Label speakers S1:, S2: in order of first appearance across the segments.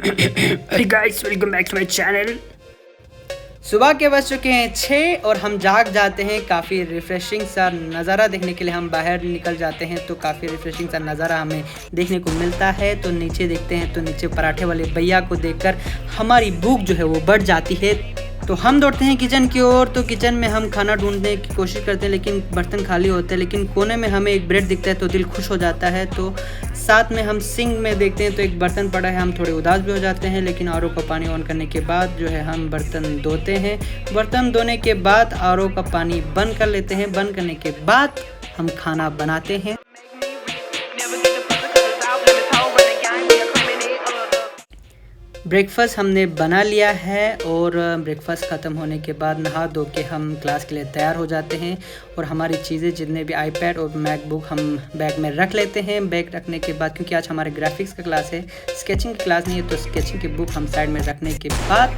S1: Hey guys, welcome back to my channel.
S2: सुबह के बज चुके हैं 6 और हम जाग जाते हैं। काफ़ी रिफ़्रेशिंग सा नज़ारा देखने के लिए हम बाहर निकल जाते हैं, तो काफ़ी रिफ़्रेशिंग सा नज़ारा हमें देखने को मिलता है। तो नीचे देखते हैं तो नीचे पराठे वाले भैया को देखकर हमारी भूख जो है वो बढ़ जाती है। तो हम दौड़ते हैं किचन की ओर। तो किचन में हम खाना ढूंढने की कोशिश करते हैं, लेकिन बर्तन खाली होते हैं। लेकिन कोने में हमें एक ब्रेड दिखता है तो दिल खुश हो जाता है। तो साथ में हम सिंक में देखते हैं तो एक बर्तन पड़ा है, हम थोड़े उदास भी हो जाते हैं। लेकिन आरओ का पानी ऑन करने के बाद जो है हम बर्तन धोते हैं। बर्तन धोने के बाद आरओ का पानी बंद कर लेते हैं। बंद करने के बाद हम खाना बनाते हैं। ब्रेकफास्ट हमने बना लिया है और ब्रेकफास्ट ख़त्म होने के बाद नहा धो के हम क्लास के लिए तैयार हो जाते हैं। और हमारी चीज़ें जितने भी आईपैड और मैकबुक हम बैग में रख लेते हैं। बैग रखने के बाद, क्योंकि आज हमारे ग्राफिक्स का क्लास है, स्केचिंग की क्लास नहीं है, तो स्केचिंग की बुक हम साइड में रखने के बाद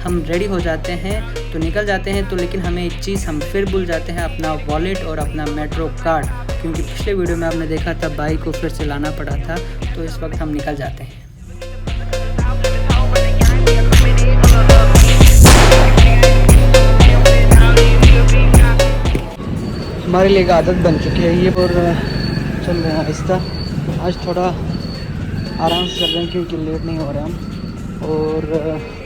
S2: हम रेडी हो जाते हैं तो निकल जाते हैं। तो लेकिन हमें एक चीज़ हम फिर भूल जाते हैं, अपना वॉलेट और अपना मेट्रो कार्ड, क्योंकि पिछले वीडियो में आपने देखा था बाइक को फिर से लाना पड़ा था। तो इस वक्त हम निकल जाते हैं। हमारे लिए एक आदत बन चुकी है ये, और चल रहे हैं आहिस्ता। आज थोड़ा आराम से चल रहे हैं क्योंकि लेट नहीं हो रहे हम। और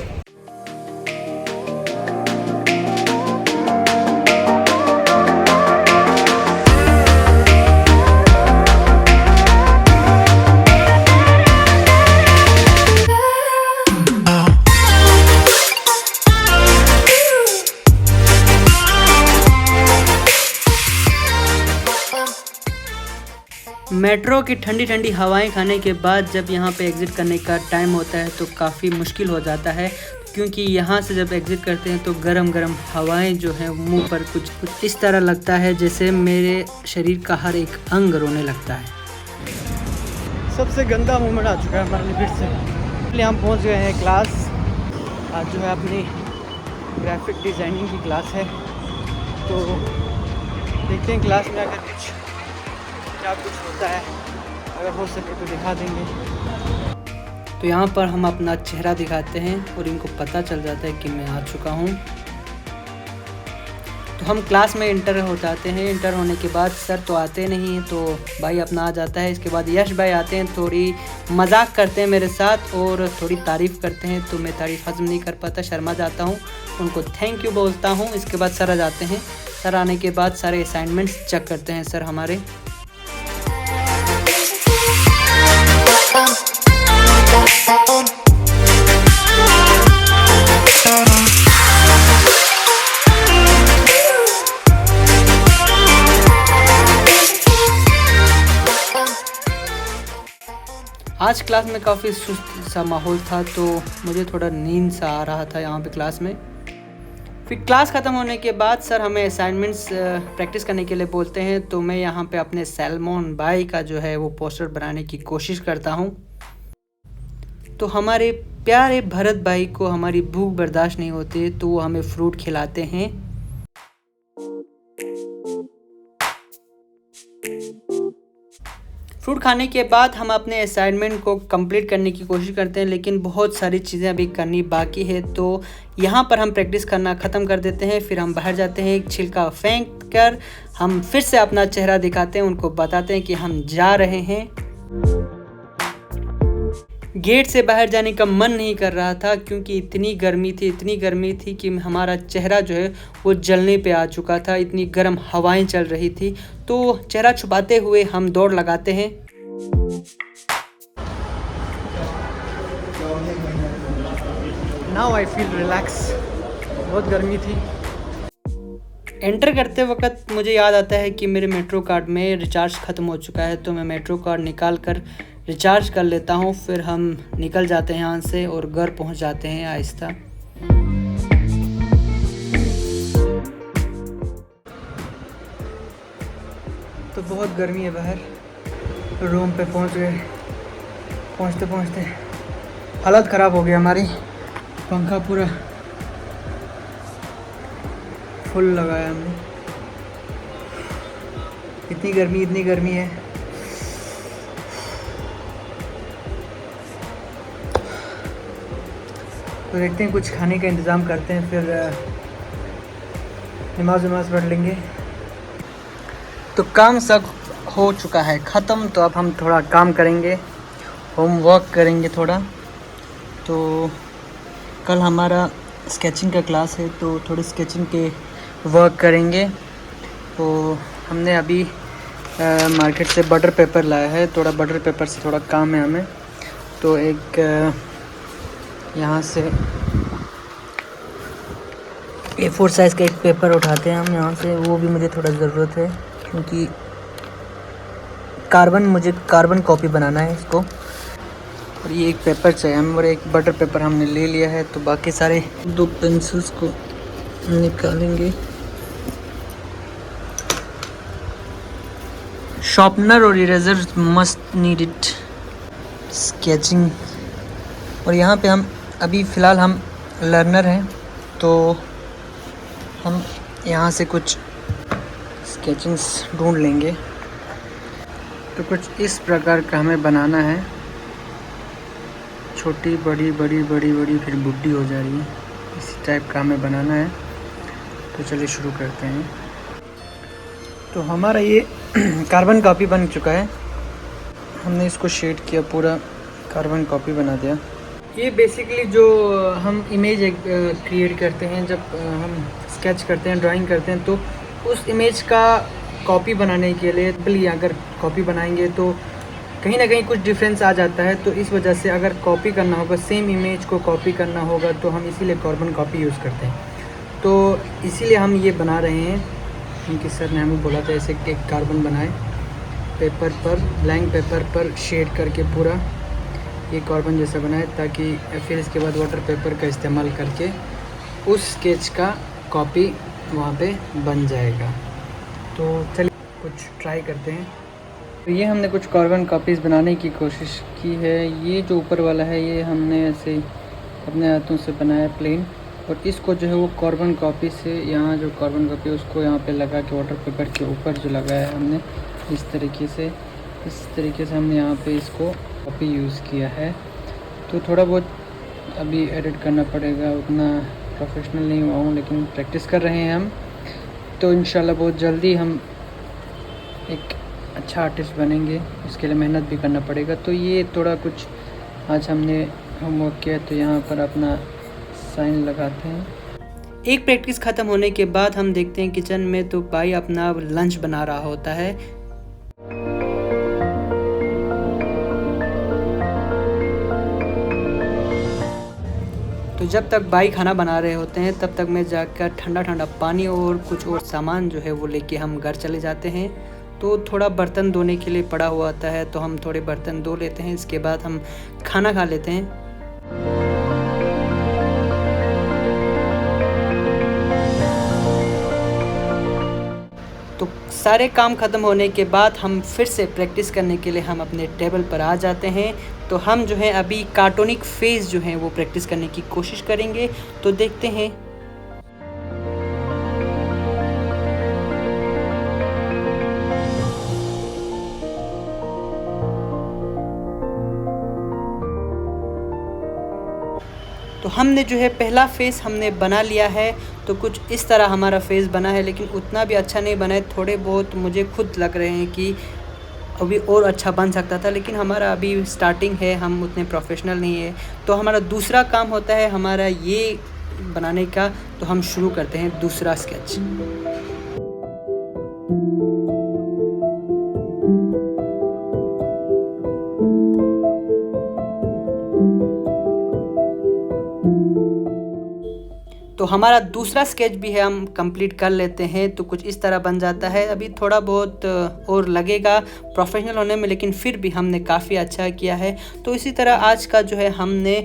S2: मेट्रो की ठंडी ठंडी हवाएं खाने के बाद जब यहाँ पे एग्ज़िट करने का टाइम होता है तो काफ़ी मुश्किल हो जाता है, क्योंकि यहाँ से जब एग्ज़िट करते हैं तो गरम गरम हवाएं जो हैं मुंह पर कुछ इस तरह लगता है जैसे मेरे शरीर का हर एक अंग रोने लगता है। सबसे गंदा मोमेंट आ चुका है हमारे लिए फिर से। इसलिए हम पहुँच गए हैं क्लास। आज जो है अपनी ग्राफिक डिज़ाइनिंग की क्लास है, तो देखते हैं क्लास में अगर कुछ होता है, अगर हो सके तो दिखा देंगे। तो यहाँ पर हम अपना चेहरा दिखाते हैं और इनको पता चल जाता है कि मैं आ चुका हूँ। तो हम क्लास में इंटर हो जाते हैं। इंटर होने के बाद सर तो आते नहीं हैं, तो भाई अपना आ जाता है। इसके बाद यश भाई आते हैं, थोड़ी मजाक करते हैं मेरे साथ और थोड़ी तारीफ़ करते हैं। तो मैं तारीफ़ हज़म नहीं कर पाता, शर्मा जाता हूँ, उनको थैंक यू बोलता हूँ। इसके बाद सर आ जाते हैं। सर आने के बाद सारे असाइनमेंट्स चेक करते हैं सर हमारे। आज क्लास में काफ़ी सुस्त सा माहौल था, तो मुझे थोड़ा नींद सा आ रहा था यहाँ पे क्लास में। फिर क्लास ख़त्म होने के बाद सर हमें असाइनमेंट्स प्रैक्टिस करने के लिए बोलते हैं। तो मैं यहाँ पे अपने सैलमोन भाई का जो है वो पोस्टर बनाने की कोशिश करता हूँ। तो हमारे प्यारे भरत भाई को हमारी भूख बर्दाश्त नहीं होती, तो वो हमें फ्रूट खिलाते हैं। फ्रूट खाने के बाद हम अपने असाइनमेंट को कंप्लीट करने की कोशिश करते हैं, लेकिन बहुत सारी चीज़ें अभी करनी बाकी है। तो यहाँ पर हम प्रैक्टिस करना ख़त्म कर देते हैं। फिर हम बाहर जाते हैं, एक छिलका फेंक कर हम फिर से अपना चेहरा दिखाते हैं, उनको बताते हैं कि हम जा रहे हैं। गेट से बाहर जाने का मन नहीं कर रहा था, क्योंकि इतनी गर्मी थी कि हमारा चेहरा जो है वो जलने पे आ चुका था। इतनी गर्म हवाएं चल रही थी, तो चेहरा छुपाते हुए हम दौड़ लगाते हैं। Now I feel relax. बहुत गर्मी थी। एंटर करते वक्त मुझे याद आता है कि मेरे मेट्रो कार्ड में रिचार्ज ख़त्म हो चुका है, तो मैं मेट्रो कार्ड निकाल कर रिचार्ज कर लेता हूँ। फिर हम निकल जाते हैं यहाँ से और घर पहुँच जाते हैं आहिस्ता। तो बहुत गर्मी है बाहर। रूम पे पहुँच गए। पहुँचते पहुँचते हालत ख़राब हो गई हमारी। पंखा पूरा फुल लगाया हमने। इतनी गर्मी है। तो देखते हैं, कुछ खाने का इंतज़ाम करते हैं, फिर नमाज पढ़ लेंगे। तो काम सब हो चुका है ख़त्म। तो अब हम थोड़ा काम करेंगे, होमवर्क करेंगे थोड़ा। तो कल हमारा स्केचिंग का क्लास है, तो थोड़ी स्केचिंग के वर्क करेंगे। तो हमने अभी मार्केट से बटर पेपर लाया है, थोड़ा बटर पेपर से थोड़ा काम है हमें। तो एक यहाँ से A4 साइज़ का एक पेपर उठाते हैं हम यहाँ से, वो भी मुझे थोड़ा ज़रूरत है क्योंकि मुझे कार्बन कॉपी बनाना है इसको। और ये एक पेपर चाहिए हमें, और एक बटर पेपर हमने ले लिया है। तो बाकी सारे 2 पेंसिल्स को निकालेंगे। शार्पनर और इरेजर मस्ट नीडेड स्केचिंग। और यहाँ पे हम अभी फ़िलहाल हम लर्नर हैं, तो हम यहाँ से कुछ स्केचिंग्स ढूंढ लेंगे। तो कुछ इस प्रकार का हमें बनाना है, छोटी बड़ी बड़ी बड़ी बड़ी फिर बुड्ढी हो जा रही है, इसी टाइप का हमें बनाना है। तो चलिए शुरू करते हैं। तो हमारा ये कार्बन कॉपी बन चुका है, हमने इसको शेड किया, पूरा कार्बन कॉपी बना दिया। ये बेसिकली जो हम इमेज क्रिएट करते हैं, जब हम स्केच करते हैं, ड्राइंग करते हैं, तो उस इमेज का कॉपी बनाने के लिए अगर कॉपी बनाएंगे तो कहीं ना कहीं कुछ डिफरेंस आ जाता है। तो इस वजह से अगर कॉपी करना होगा, सेम इमेज को कॉपी करना होगा, तो हम इसीलिए कार्बन कॉपी यूज़ करते हैं। तो इसीलिए हम ये बना रहे हैं, क्योंकि सर ने हमें बोला था ऐसे एक कार्बन बनाए, पेपर पर, ब्लैंक पेपर पर शेड करके पूरा ये कार्बन जैसा बनाए, ताकि फिर इसके बाद वाटर पेपर का इस्तेमाल करके उस स्केच का कॉपी वहाँ पे बन जाएगा। तो चलिए कुछ ट्राई करते हैं। तो ये हमने कुछ कार्बन कॉपीज़ बनाने की कोशिश की है। ये जो ऊपर वाला है ये हमने ऐसे अपने हाथों से बनाया प्लेन, और इसको जो है वो कार्बन कॉपी से, यहाँ जो कार्बन कॉपी है उसको यहाँ पे लगा के वाटर पेपर के ऊपर जो लगाया है हमने, इस तरीके से हमने यहाँ पे इसको कॉपी यूज़ किया है। तो थोड़ा बहुत अभी एडिट करना पड़ेगा, उतना प्रोफेशनल नहीं हुआ हूँ, लेकिन प्रैक्टिस कर रहे हैं हम। तो इंशाल्लाह बहुत जल्दी हम एक अच्छा आर्टिस्ट बनेंगे, इसके लिए मेहनत भी करना पड़ेगा। तो ये थोड़ा कुछ आज हमने होमवर्क किया, तो यहाँ पर अपना साइन लगाते हैं। एक प्रैक्टिस ख़त्म होने के बाद हम देखते हैं किचन में, तो भाई अपना लंच बना रहा होता है। तो जब तक भाई खाना बना रहे होते हैं तब तक मैं जाकर ठंडा पानी और कुछ और सामान जो है वो लेके हम घर चले जाते हैं। तो थोड़ा बर्तन धोने के लिए पड़ा हुआ होता है, तो हम थोड़े बर्तन धो लेते हैं, इसके बाद हम खाना खा लेते हैं। तो सारे काम ख़त्म होने के बाद हम फिर से प्रैक्टिस करने के लिए हम अपने टेबल पर आ जाते हैं। तो हम जो है अभी कार्टूनिक फेस जो है वो प्रैक्टिस करने की कोशिश करेंगे। तो देखते हैं। तो हमने जो है पहला फेस हमने बना लिया है। तो कुछ इस तरह हमारा फेस बना है, लेकिन उतना भी अच्छा नहीं बना है। थोड़े बहुत मुझे खुद लग रहे हैं कि अभी और अच्छा बन सकता था, लेकिन हमारा अभी स्टार्टिंग है, हम उतने प्रोफेशनल नहीं है। तो हमारा दूसरा काम होता है हमारा ये बनाने का। तो हम शुरू करते हैं दूसरा स्केच। तो हमारा दूसरा स्केच भी है, हम कंप्लीट कर लेते हैं। तो कुछ इस तरह बन जाता है। अभी थोड़ा बहुत और लगेगा प्रोफेशनल होने में, लेकिन फिर भी हमने काफ़ी अच्छा किया है। तो इसी तरह आज का जो है हमने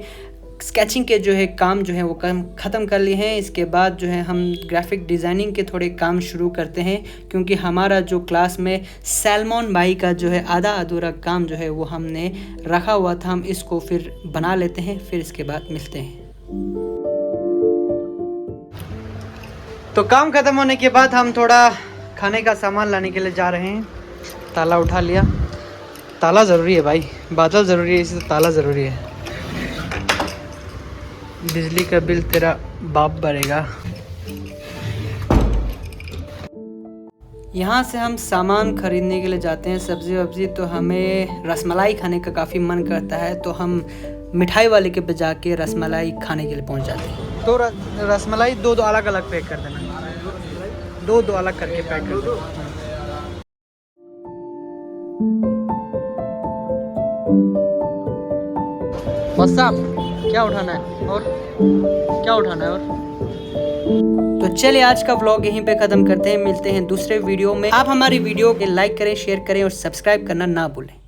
S2: स्केचिंग के जो है काम जो है वो ख़त्म कर लिए हैं। इसके बाद जो है हम ग्राफिक डिज़ाइनिंग के थोड़े काम शुरू करते हैं, क्योंकि हमारा जो क्लास में सैलमॉन भाई का जो है आधा अधूरा काम जो है वो हमने रखा हुआ था, हम इसको फिर बना लेते हैं, फिर इसके बाद मिलते हैं। तो काम ख़त्म होने के बाद हम थोड़ा खाने का सामान लाने के लिए जा रहे हैं। ताला उठा लिया, ताला ज़रूरी है भाई, बादल ज़रूरी है, इसी तो ताला ज़रूरी है। बिजली का बिल तेरा बाप भरेगा। यहाँ से हम सामान खरीदने के लिए जाते हैं, सब्ज़ी वब्ज़ी, तो हमें रसमलाई खाने का काफ़ी मन करता है, तो हम मिठाई वाले के पे जाके रसमलाई खाने के लिए पहुँच जाते हैं। तो रसमलाई दो अलग अलग पैक कर देना, दो अलग करके पैक कर दो। क्या उठाना है और क्या उठाना है और तो चलिए आज का व्लॉग यहीं पे ख़त्म करते हैं, मिलते हैं दूसरे वीडियो में। आप हमारी वीडियो के लाइक करें, शेयर करें और सब्सक्राइब करना ना भूलें।